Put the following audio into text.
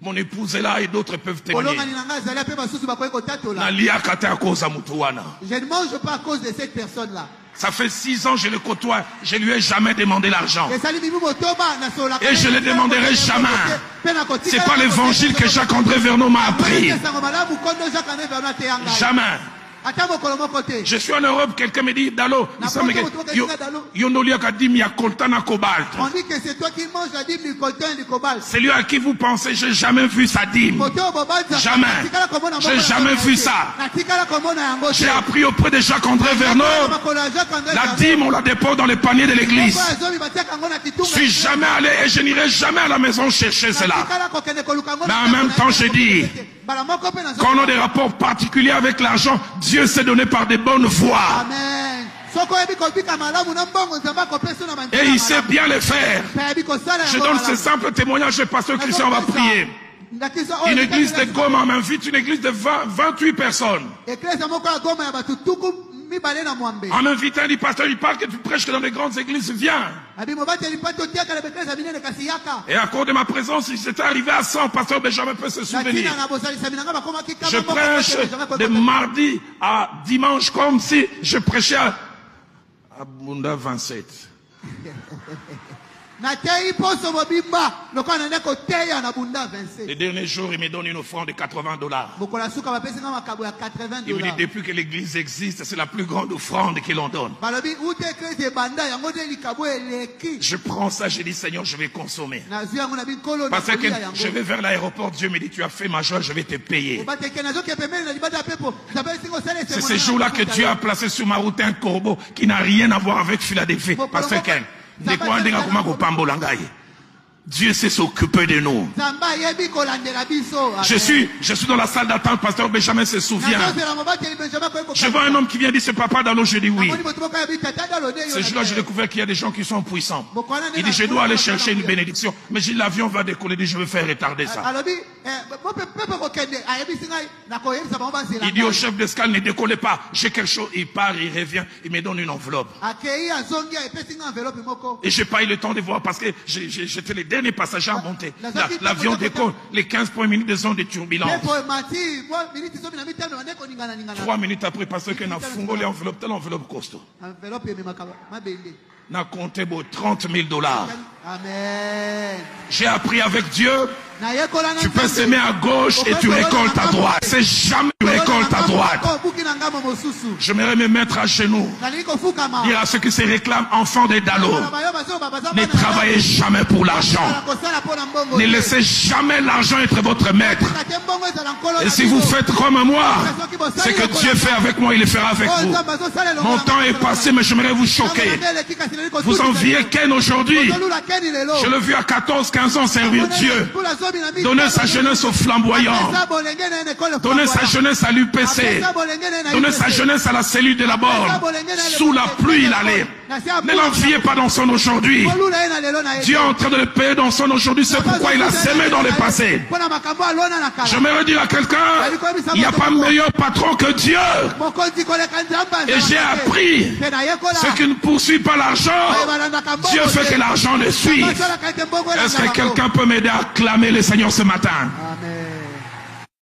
Mon épouse est là et d'autres peuvent témoigner. Je ne mange pas à cause de cette personne-là. Ça fait 6 ans que je le côtoie, je lui ai jamais demandé l'argent. Et je ne le demanderai jamais. C'est pas l'évangile que Jacques-André Vernon m'a appris. Jamais. Je suis en Europe, quelqu'un me dit, Dalo, on dit que c'est toi qui manges la dîme du coltan et du cobalt. C'est lui à qui vous pensez, j'ai jamais vu sa dîme. Jamais. J'ai jamais vu ça. J'ai appris auprès de Jacques-André Vernon. La dîme, on la dépose dans les paniers de l'église. Je suis jamais allé et je n'irai jamais à la maison chercher cela. Mais en même temps, je dis, quand on a des rapports particuliers avec l'argent, Dieu s'est donné par des bonnes voies. Et il sait bien le faire. Je donne ce simple témoignage, pasteur Christian va prier. Une église de Goma m'invite, une église de 28 personnes. En invitant, il dit, pasteur, il parle que tu prêches que dans les grandes églises, viens. Et à cause de ma présence, il s'était arrivé à 100, pasteur Benjamin peut se souvenir. Je prêche de mardi à dimanche comme si je prêchais à Bunda 27. Les derniers jours, il me donne une offrande de $80. Il me dit, depuis que l'église existe, c'est la plus grande offrande que l'on donne. Je prends ça, je dis, Seigneur, je vais consommer. Parce que je vais vers l'aéroport, Dieu me dit, tu as fait ma joie, je vais te payer. C'est ce jour-là que Dieu a placé sur ma route un corbeau qui n'a rien à voir avec Philadelphie. Parce que Dieu sait s'occuper de nous. Je suis dans la salle d'attente, pasteur Benjamin se souvient. Je vois un homme qui vient dire, c'est papa dans l'eau, je dis oui. Ce jour-là, j'ai découvert qu'il y a des gens qui sont puissants. Il dit, je dois aller chercher une bénédiction. Mais j'ai l'avion va décoller, il dit, je vais faire retarder ça. Il dit au chef d'escale, ne décollez pas. J'ai quelque chose, il part, il revient, il me donne une enveloppe. Et j'ai pas eu le temps de voir parce que j'étais les derniers passagers à monter. L'avion décolle, les 15 premières minutes de zone de turbulence. 3 minutes après, parce que n'a fungé l'enveloppe, telle enveloppe costaud. N'a compté $30 000. Amen. J'ai appris avec Dieu. Tu peux s'aimer à gauche et tu récoltes à droite. C'est jamais tu récoltes à droite. J'aimerais me mettre à genoux. Dire à ceux qui se réclament enfants des Dalo. Ne travaillez jamais pour l'argent. Ne laissez jamais l'argent être votre maître. Et si vous faites comme moi, ce que Dieu fait avec moi, il le fera avec vous. Mon temps est passé, mais j'aimerais vous choquer. Vous enviez Ken aujourd'hui. Je l'ai vu à 14-15 ans servir Dieu. Donner sa jeunesse aux flamboyants. Donner sa jeunesse à l'UPC. Donner sa jeunesse à la cellule de la borne. Sous la pluie, il allait. Ne l'enviez pas dans son aujourd'hui. Dieu est en train de le payer dans son aujourd'hui. C'est pourquoi il a sémé dans le passé. J'aimerais dire à quelqu'un, il n'y a pas meilleur patron que Dieu. Et j'ai appris, ceux qui ne poursuivent pas l'argent, Dieu fait que l'argent le suive. Est-ce que quelqu'un peut m'aider à acclamer le Seigneur ce matin? Amen.